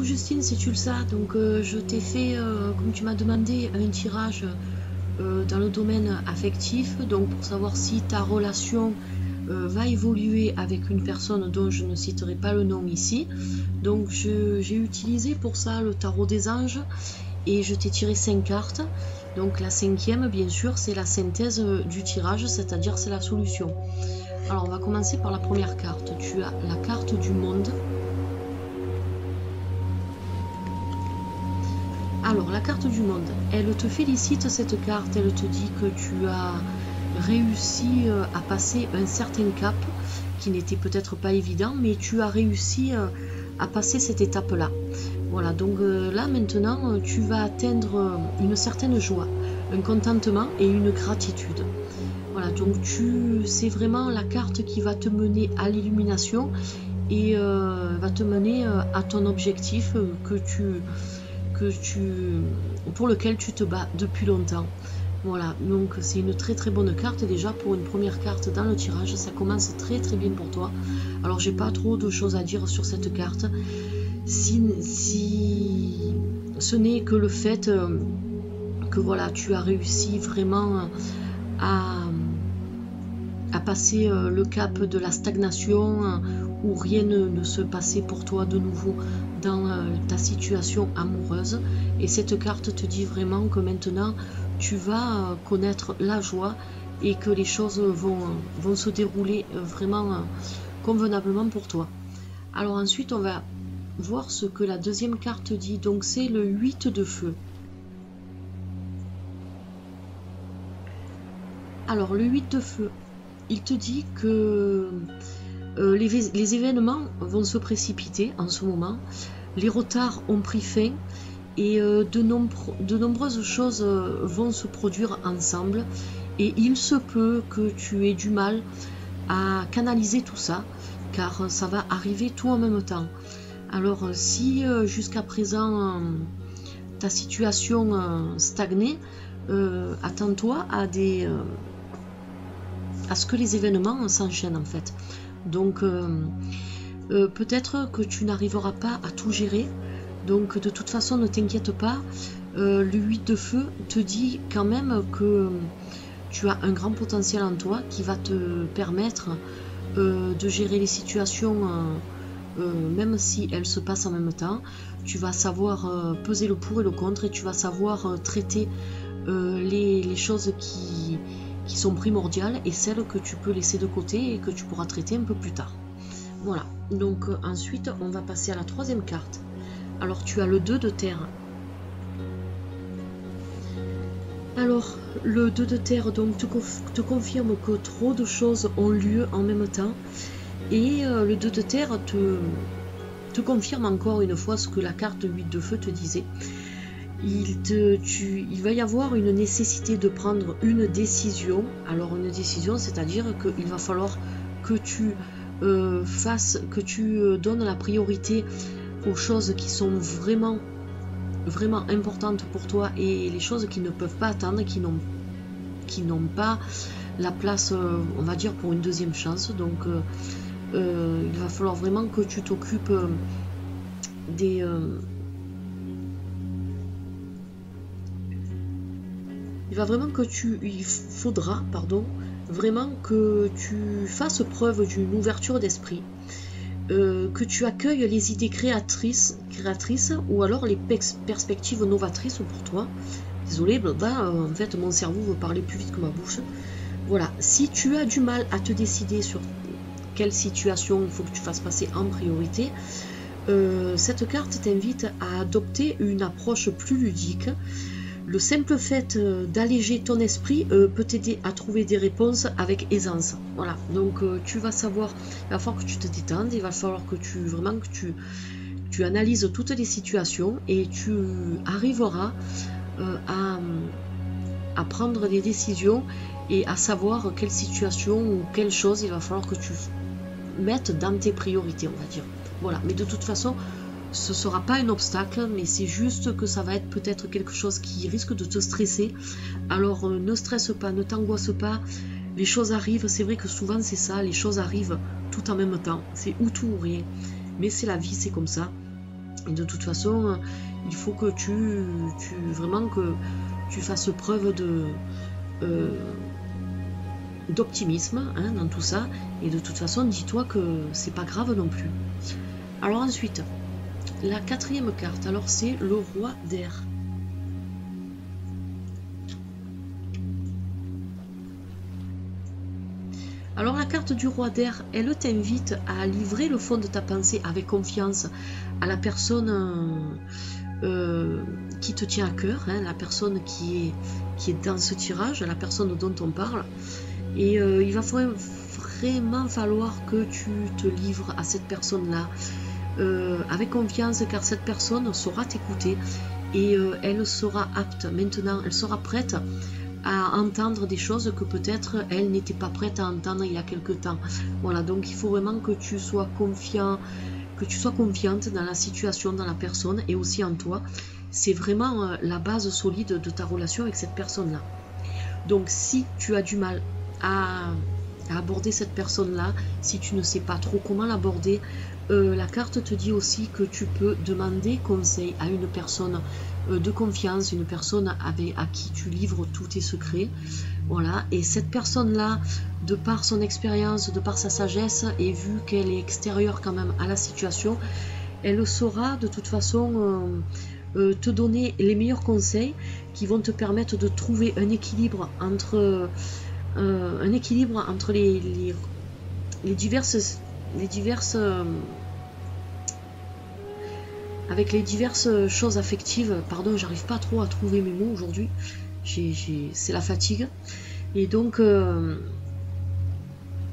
coucou Justine, c'est Tulsa. Donc je t'ai fait, comme tu m'as demandé, un tirage dans le domaine affectif, donc pour savoir si ta relation va évoluer avec une personne dont je ne citerai pas le nom ici. Donc j'ai utilisé pour ça le tarot des anges et je t'ai tiré 5 cartes. Donc la cinquième, bien sûr, c'est la synthèse du tirage, c'est-à-dire c'est la solution. Alors on va commencer par la première carte. Tu as la carte du monde. Alors la carte du monde, elle te félicite cette carte, elle te dit que tu as réussi à passer un certain cap qui n'était peut-être pas évident, mais tu as réussi à passer cette étape-là. Voilà, donc là maintenant tu vas atteindre une certaine joie, un contentement et une gratitude. Voilà, donc c'est vraiment la carte qui va te mener à l'illumination et va te mener à ton objectif pour lequel tu te bats depuis longtemps. Voilà, donc c'est une très très bonne carte déjà pour une première carte dans le tirage, ça commence très très bien pour toi. Alors j'ai pas trop de choses à dire sur cette carte, si ce n'est que le fait que voilà, tu as réussi vraiment à passer le cap de la stagnation où rien ne se passait pour toi de nouveau dans ta situation amoureuse, et cette carte te dit vraiment que maintenant tu vas connaître la joie et que les choses vont se dérouler vraiment convenablement pour toi. Alors ensuite on va voir ce que la deuxième carte dit, donc c'est le 8 de feu. Alors le 8 de feu, il te dit que les événements vont se précipiter en ce moment, les retards ont pris fin et de nombreuses choses vont se produire ensemble, et il se peut que tu aies du mal à canaliser tout ça car ça va arriver tout en même temps. Alors si jusqu'à présent ta situation stagnait, attends-toi à ce que les événements s'enchaînent en fait. Donc peut-être que tu n'arriveras pas à tout gérer, donc de toute façon ne t'inquiète pas. Le 8 de feu te dit quand même que tu as un grand potentiel en toi qui va te permettre de gérer les situations même si elles se passent en même temps. Tu vas savoir peser le pour et le contre, et tu vas savoir traiter les choses qui sont primordiales et celles que tu peux laisser de côté et que tu pourras traiter un peu plus tard. Voilà, donc ensuite on va passer à la troisième carte. Alors tu as le 2 de terre. Alors le 2 de terre donc te confirme que trop de choses ont lieu en même temps, et le 2 de terre te confirme encore une fois ce que la carte 8 de feu te disait. Il va y avoir une nécessité de prendre une décision. Alors une décision, c'est-à-dire qu'il va falloir que tu donnes la priorité aux choses qui sont vraiment importantes pour toi, et les choses qui ne peuvent pas attendre, qui n'ont pas la place, on va dire, pour une deuxième chance. Donc il va falloir vraiment que tu t'occupes il faudra vraiment que tu fasses preuve d'une ouverture d'esprit, que tu accueilles les idées créatrices ou alors les perspectives novatrices pour toi. Désolée, en fait mon cerveau veut parler plus vite que ma bouche. Voilà, si tu as du mal à te décider sur quelle situation il faut que tu fasses passer en priorité, cette carte t'invite à adopter une approche plus ludique. Le simple fait d'alléger ton esprit peut t'aider à trouver des réponses avec aisance. Voilà, donc tu vas savoir, il va falloir que tu te détendes, il va falloir que tu analyses toutes les situations, et tu arriveras à prendre des décisions et à savoir quelle situation ou quelle chose il va falloir que tu mettes dans tes priorités, on va dire. Voilà, mais de toute façon, ce ne sera pas un obstacle, mais c'est juste que ça va être peut-être quelque chose qui risque de te stresser. Alors ne stresse pas, ne t'angoisse pas, les choses arrivent. C'est vrai que souvent c'est ça, les choses arrivent tout en même temps, c'est ou tout ou rien, mais c'est la vie, c'est comme ça. Et de toute façon, il faut que vraiment que tu fasses preuve d'optimisme hein, dans tout ça. Et de toute façon, dis-toi que c'est pas grave non plus. Alors ensuite, la quatrième carte, alors c'est le roi d'air. Alors la carte du roi d'air, elle t'invite à livrer le fond de ta pensée avec confiance à la personne qui te tient à cœur, hein, la personne qui est dans ce tirage, la personne dont on parle. Et il va vraiment falloir que tu te livres à cette personne-là avec confiance, car cette personne saura t'écouter et elle sera apte maintenant, elle sera prête à entendre des choses que peut-être elle n'était pas prête à entendre il y a quelque temps. Voilà, donc il faut vraiment que tu sois confiant, que tu sois confiante dans la situation, dans la personne et aussi en toi. C'est vraiment la base solide de ta relation avec cette personne-là. Donc si tu as du mal à aborder cette personne-là, si tu ne sais pas trop comment l'aborder, la carte te dit aussi que tu peux demander conseil à une personne de confiance, une personne à qui tu livres tous tes secrets. Voilà, et cette personne-là, de par son expérience, de par sa sagesse, et vu qu'elle est extérieure quand même à la situation, elle saura de toute façon te donner les meilleurs conseils qui vont te permettre de trouver un équilibre entre les diverses avec les diverses choses affectives. Pardon, j'arrive pas trop à trouver mes mots aujourd'hui, c'est la fatigue. Et donc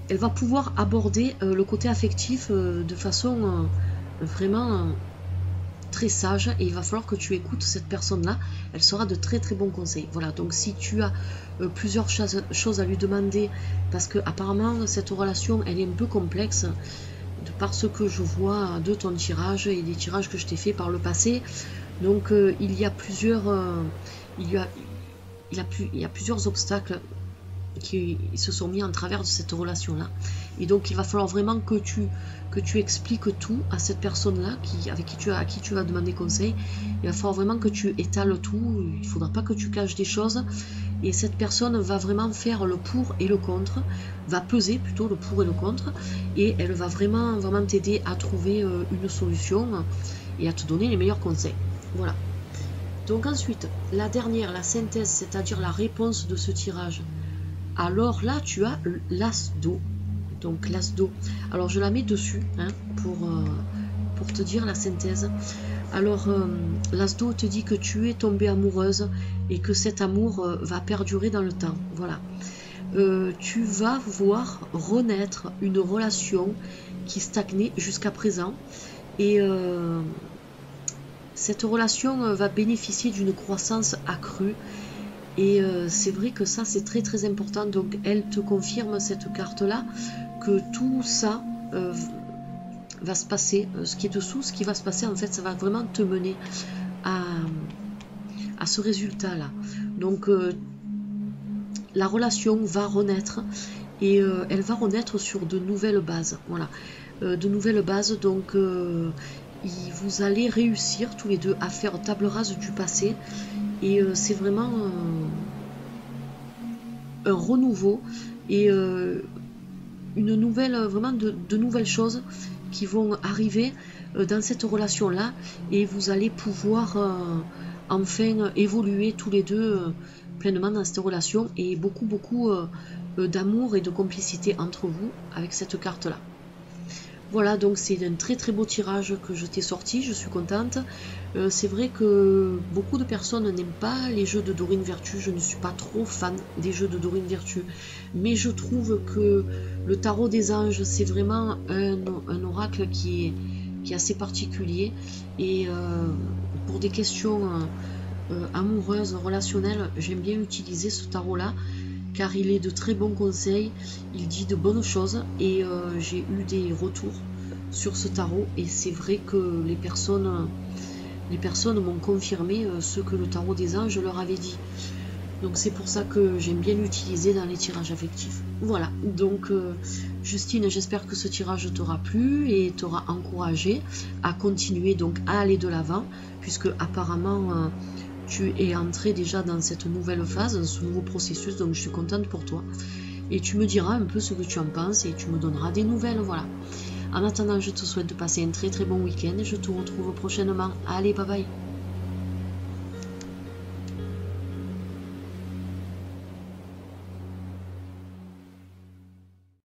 elle va pouvoir aborder le côté affectif de façon vraiment très sage, et il va falloir que tu écoutes cette personne là, elle sera de très très bons conseils. Voilà, donc si tu as plusieurs choses à lui demander, parce que apparemment cette relation elle est un peu complexe de par ce que je vois de ton tirage et des tirages que je t'ai fait par le passé, donc il y a plusieurs obstacles qui se sont mis en travers de cette relation là, et donc il va falloir vraiment que tu expliques tout à cette personne là à qui tu vas demander conseil. Il va falloir vraiment que tu étales tout, il ne faudra pas que tu caches des choses, et cette personne va vraiment faire le pour et le contre, va peser plutôt le pour et le contre, et elle va vraiment t'aider à trouver une solution et à te donner les meilleurs conseils. Voilà. Donc ensuite, la dernière, la synthèse, c'est-à-dire la réponse de ce tirage. Alors là, tu as l'as d'eau. Donc l'as d'eau. Alors je la mets dessus hein, pour te dire la synthèse. Alors l'as d'eau te dit que tu es tombée amoureuse et que cet amour va perdurer dans le temps. Voilà. Tu vas voir renaître une relation qui stagnait jusqu'à présent, et cette relation va bénéficier d'une croissance accrue. Et c'est vrai que ça c'est très très important. Donc elle te confirme, cette carte là, que tout ça va se passer, ce qui est dessous, ce qui va se passer en fait, ça va vraiment te mener à ce résultat là. Donc la relation va renaître, et elle va renaître sur de nouvelles bases. Voilà, de nouvelles bases. Donc vous allez réussir tous les deux à faire table rase du passé. Et c'est vraiment un renouveau et une nouvelle, vraiment de nouvelles choses qui vont arriver dans cette relation-là, et vous allez pouvoir enfin évoluer tous les deux pleinement dans cette relation, et beaucoup d'amour et de complicité entre vous avec cette carte-là. Voilà, donc c'est un très très beau tirage que je t'ai sorti, je suis contente. C'est vrai que beaucoup de personnes n'aiment pas les jeux de Dorine Virtue, je ne suis pas trop fan des jeux de Dorine Virtue, mais je trouve que le tarot des anges, c'est vraiment un oracle qui est assez particulier, et pour des questions amoureuses, relationnelles, j'aime bien utiliser ce tarot-là, car il est de très bons conseils, il dit de bonnes choses, et j'ai eu des retours sur ce tarot, et c'est vrai que les personnes m'ont confirmé ce que le tarot des anges leur avait dit. Donc c'est pour ça que j'aime bien l'utiliser dans les tirages affectifs. Voilà, donc Justine, j'espère que ce tirage t'aura plu et t'aura encouragé à continuer, donc à aller de l'avant, puisque apparemment tu es entré déjà dans cette nouvelle phase, dans ce nouveau processus, donc je suis contente pour toi. Et tu me diras un peu ce que tu en penses et tu me donneras des nouvelles, voilà. En attendant, je te souhaite de passer un très très bon week-end. Je te retrouve prochainement. Allez, bye bye.